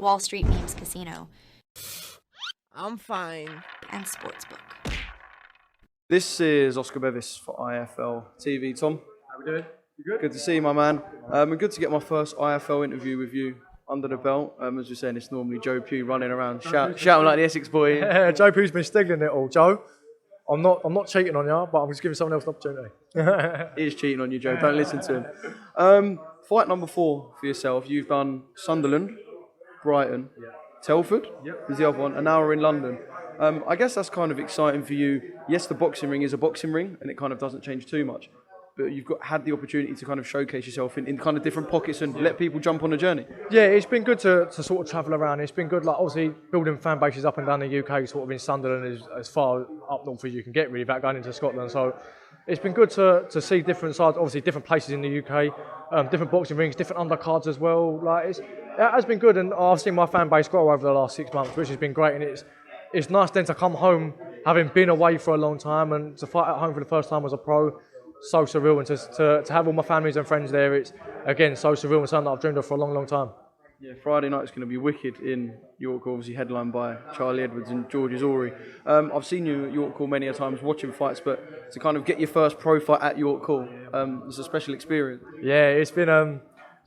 Wall Street Memes Casino, I'm fine. and Sportsbook. This is Oscar Bevis for IFLTV. Tom, how we doing? You good? Good to see you, my man. And good to get my first IFL interview with you under the belt. As you're saying, it's normally Joe Pugh running around shouting like the Essex boy. Yeah, Joe Pugh's been stinging it all. Joe, I'm not cheating on you, but I'm just giving someone else an opportunity. He is cheating on you, Joe. Don't listen to him. Fight number 4 for yourself. You've done Sunderland, Brighton, Telford is the other one, and now we're in London. I guess that's kind of exciting for you. Yes, the boxing ring is a boxing ring, and it kind of doesn't change too much. But you've had the opportunity to kind of showcase yourself in kind of different pockets and let people jump on the journey. Yeah, it's been good to sort of travel around. It's been good, like obviously building fan bases up and down the UK, sort of in Sunderland is as far up north as you can get really without going into Scotland. So it's been good to see different sides, obviously different places in the UK, different boxing rings, different undercards as well. Like it has been good, and I've seen my fan base grow over the last 6 months, which has been great. And it's nice then to come home, having been away for a long time, and to fight at home for the first time as a pro. So surreal, and to have all my families and friends there, it's again so surreal and something that I've dreamed of for a long, long time. Yeah, Friday night's going to be wicked in York, obviously headlined by Charlie Edwards and George Azori. I've seen you at York Hall many a times watching fights, but to kind of get your first pro fight at York Hall, it's a special experience. Yeah, it's been a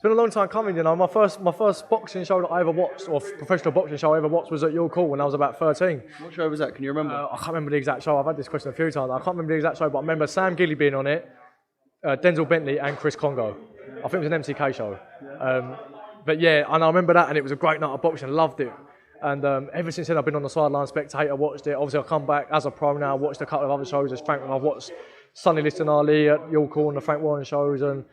long time coming. You know, my first boxing show that I ever watched, or professional boxing show I ever watched, was at York Hall when I was about 13. What show was that? Can you remember? I can't remember the exact show. I've had this question a few times. I can't remember the exact show, but I remember Sam Gilly being on it, Denzel Bentley and Chris Congo. I think it was an MCK show. But yeah, and I remember that, and it was a great night of boxing. Loved it. And ever since then, I've been on the sideline, spectator, watched it. Obviously, I've come back as a pro now, watched a couple of other shows. I've watched Sonny Liston Ali at York Hall and the Frank Warren shows, and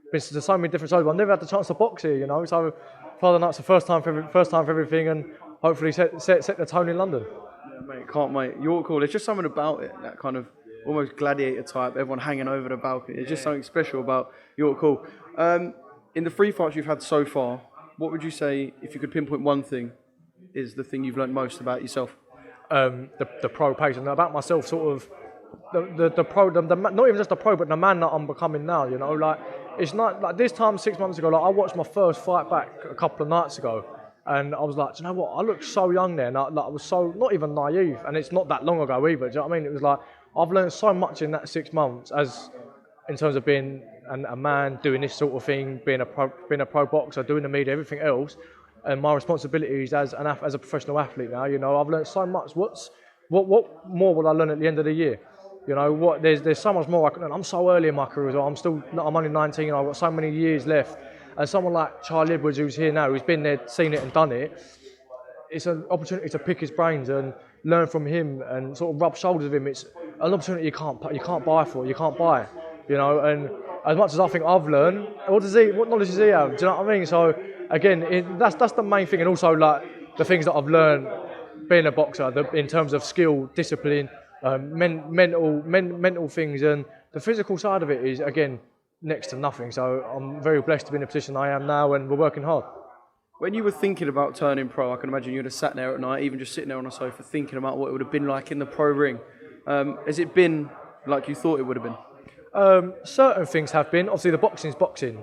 been to so many different shows. But I've never had the chance to box here, you know. So Friday night's the first time for everything, and hopefully set the tone in London. Yeah, mate, can't wait. York Hall, there's just something about it, that kind of almost gladiator type, everyone hanging over the balcony. There's just something special about York Hall. In the 3 fights you've had so far, what would you say, if you could pinpoint one thing, is the thing you've learned most about yourself? The pro pace, and about myself, sort of the pro, not even just the pro, but the man that I'm becoming now. You know, like it's not like this time 6 months ago. Like I watched my first fight back a couple of nights ago, and I was like, do you know what? I looked so young then. I was so not even naive, and it's not that long ago either. Do you know what I mean? It was like I've learned so much in that 6 months, as in terms of being a man, doing this sort of thing, being a pro boxer, doing the media, everything else, and my responsibilities as a professional athlete now. You know, I've learned so much. What more will I learn at the end of the year? You know, there's so much more I can learn. I'm so early in my career as well. I'm only 19, and I've got so many years left. And someone like Charlie Edwards, who's here now, who's been there, seen it and done it, it's an opportunity to pick his brains and learn from him and sort of rub shoulders with him. It's an opportunity you can't buy. You know, and as much as I think I've learned, what knowledge does he have? Do you know what I mean? So again, that's the main thing, and also like the things that I've learned being a boxer, in terms of skill, discipline, mental things, and the physical side of it is again next to nothing. So I'm very blessed to be in the position I am now, and we're working hard. When you were thinking about turning pro, I can imagine you would have sat there at night, even just sitting there on a sofa, thinking about what it would have been like in the pro ring. Has it been like you thought it would have been? Certain things have been. Obviously, the boxing's boxing.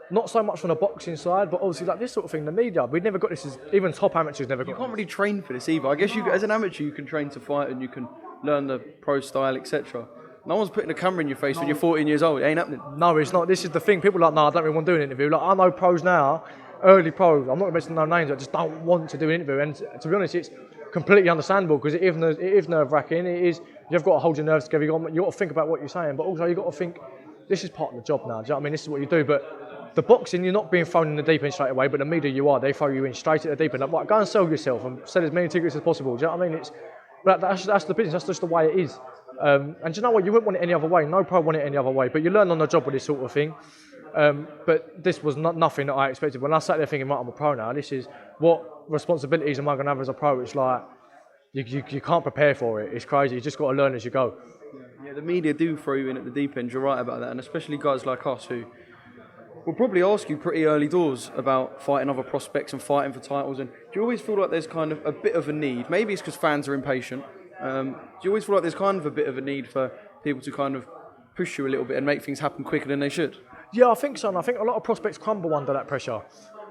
Not so much from the boxing side, but obviously like this sort of thing, the media, we've never got this, even top amateurs never got You can't really train for this either. I guess you, as an amateur, you can train to fight and you can learn the pro style, etc. No one's putting a camera in your face when you're 14 years old. It ain't happening. No, it's not. This is the thing. People are like, no, I don't really want to do an interview. Like, I know pros now, early pros, I'm not going to mention no names, I just don't want to do an interview. And to be honest, it's completely understandable, because it is nerve-wracking. You've got to hold your nerves together. You've got to think about what you're saying, but also you've got to think, this is part of the job now. Do you know what I mean? This is what you do. But the boxing, you're not being thrown in the deep end straight away, but the media you are. They throw you in straight at the deep end. Like, right, go and sell yourself and sell as many tickets as possible. Do you know what I mean? That's the business. That's just the way it is. And do you know what? You wouldn't want it any other way. No pro want it any other way. But you learn on the job with this sort of thing. But this was nothing that I expected. When I sat there thinking, right, I'm a pro now. This is what responsibilities am I going to have as a pro? It's like you can't prepare for it. It's crazy. You just got to learn as you go. Yeah, the media do throw you in at the deep end. You're right about that, and especially guys like us who will probably ask you pretty early doors about fighting other prospects and fighting for titles. And do you always feel like there's kind of a bit of a need? Maybe it's because fans are impatient. Do you always feel like there's kind of a bit of a need for people to kind of push you a little bit and make things happen quicker than they should? Yeah, I think so. And I think a lot of prospects crumble under that pressure.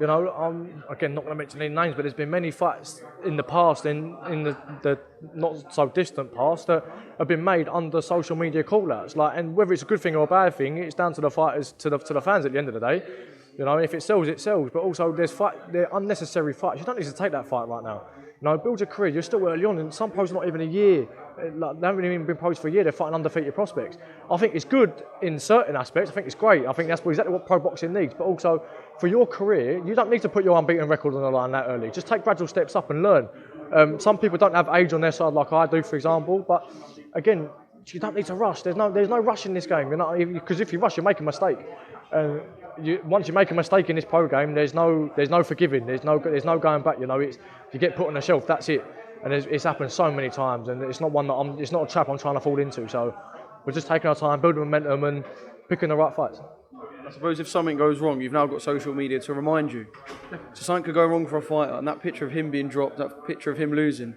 You know, I'm again not going to mention any names, but there's been many fights in the past, in the not so distant past, that have been made under social media call-outs. Like, and whether it's a good thing or a bad thing, it's down to the fighters, to the fans at the end of the day. You know, if it sells, it sells. But also, they're unnecessary fights. You don't need to take that fight right now. You know, build your career. You're still early on, and some pros not even a year. Like, they haven't even been pros for a year. They're fighting undefeated prospects. I think it's good in certain aspects. I think it's great. I think that's exactly what pro boxing needs. But also, for your career, you don't need to put your unbeaten record on the line that early. Just take gradual steps up and learn. Some people don't have age on their side like I do, for example. But again, you don't need to rush. There's no rush in this game. You know, because if you rush, you make a mistake. Once you make a mistake in this pro game, there's no forgiving. There's no going back. You know, you get put on the shelf. That's it. And it's happened so many times, and it's not it's not a trap I'm trying to fall into. So we're just taking our time, building momentum, and picking the right fights. I suppose if something goes wrong, you've now got social media to remind you. So something could go wrong for a fighter, and that picture of him being dropped, that picture of him losing,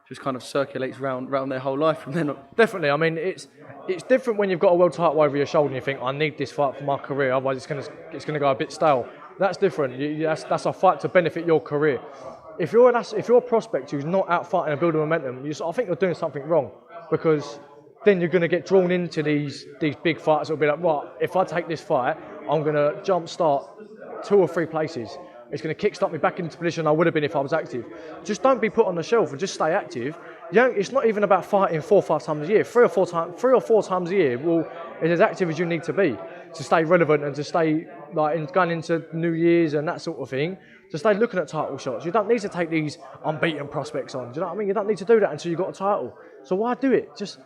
just kind of circulates round their whole life from then on. Definitely. I mean, it's different when you've got a world title over your shoulder and you think, I need this fight for my career, otherwise it's gonna go a bit stale. That's different. That's a fight to benefit your career. If you're a prospect who's not out fighting and building momentum, I think you're doing something wrong, because then you're going to get drawn into these big fights. It'll be like, right, if I take this fight, I'm going to jumpstart 2 or 3 places. It's going to kickstart me back into the position I would have been if I was active. Just don't be put on the shelf and just stay active. It's not even about fighting 4 or 5 times a year. 3 or 4 times a year is as active as you need to be to stay relevant and to stay going into New Year's and that sort of thing. To stay looking at title shots. You don't need to take these unbeaten prospects on. Do you know what I mean? You don't need to do that until you've got a title. So why do it? Just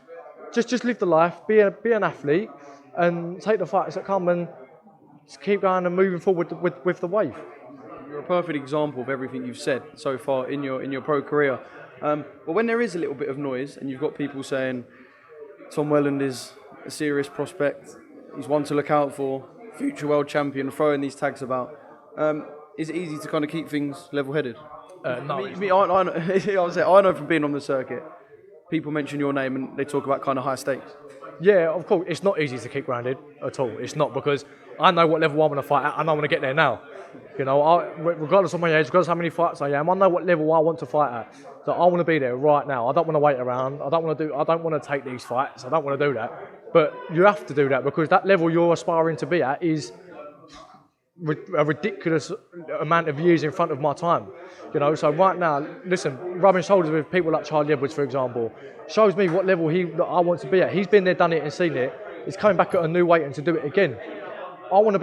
live the life, be an athlete, and take the fights that come and just keep going and moving forward with the wave. You're a perfect example of everything you've said so far in your pro career. But when there is a little bit of noise and you've got people saying Tom Welland is a serious prospect, he's one to look out for, future world champion, throwing these tags about. Is it easy to kind of keep things level-headed? No. I know from being on the circuit, people mention your name and they talk about kind of high stakes. Yeah, of course, it's not easy to keep grounded at all. It's not, because I know what level I want to fight at and I want to get there now. You know, regardless of my age, regardless of how many fights I am, I know what level I want to fight at. So I want to be there right now. I don't want to wait around. I don't want to take these fights. I don't want to do that. But you have to do that, because that level you're aspiring to be at is a ridiculous amount of years in front of my time, you know. So right now, listen, rubbing shoulders with people like Charlie Edwards, for example, shows me what level I want to be at. He's been there, done it, and seen it. He's coming back at a new weight and to do it again. I want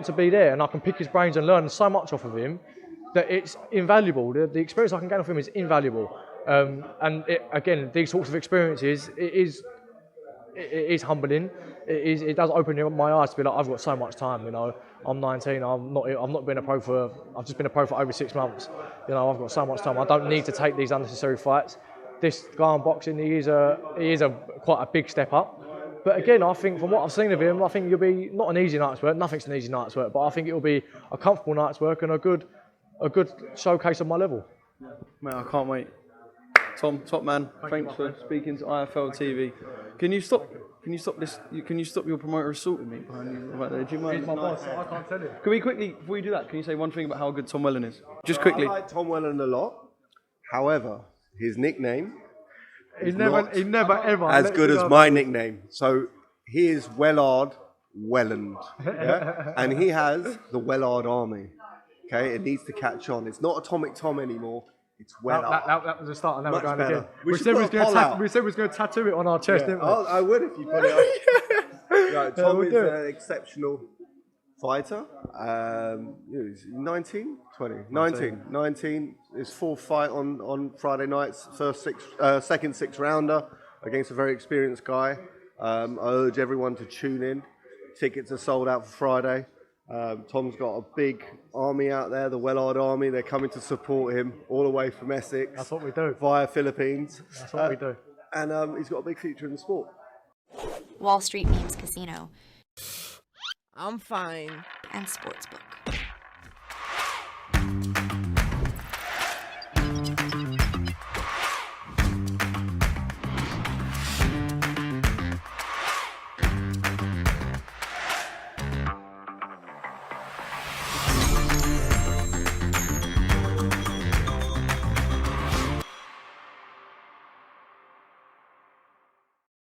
to be there, and I can pick his brains and learn so much off of him that it's invaluable. The experience I can gain off him is invaluable. And again, these sorts of experiences, it is humbling. It does open my eyes to be like, I've got so much time, you know. I'm 19. I've not been a pro I've just been a pro for over 6 months. You know, I've got so much time. I don't need to take these unnecessary fights. This guy in boxing, he is quite a big step up. But again, I think from what I've seen of him, I think you'll be not an easy night's work. Nothing's an easy night's work, but I think it'll be a comfortable night's work and a good showcase of my level. Man, I can't wait. Tom, top man, thanks for speaking to IFLTV. Can you stop this? Can you stop your promoter assaulting me behind you right there? Do you mind? He's my boss. I can't tell you. Can we quickly, before you do that, can you say one thing about how good Tom Welland is? Just quickly. I like Tom Welland a lot. However, his nickname He never ever as good as my nickname. So he is Welland Welland, yeah? And he has the Welland Army. Okay, it needs to catch on. It's not Atomic Tom anymore. It's Welland. That was the start, and now we're Much going better. again. We We should said put a poll out. we was going to tattoo it on our chest, didn't we? I would if you put it up. Right, Tom we'll is do it. an exceptional fighter. He's 19, 20, 19. His 4th fight on Friday nights. Second 6-rounder against a very experienced guy. I urge everyone to tune in. Tickets are sold out for Friday. Tom's got a big army out there, the Welland Army. They're coming to support him all the way from Essex. That's what we do. Via Philippines. That's what we do. And he's got a big future in the sport. Wall Street Memes Casino I'm fine. and Sportsbook.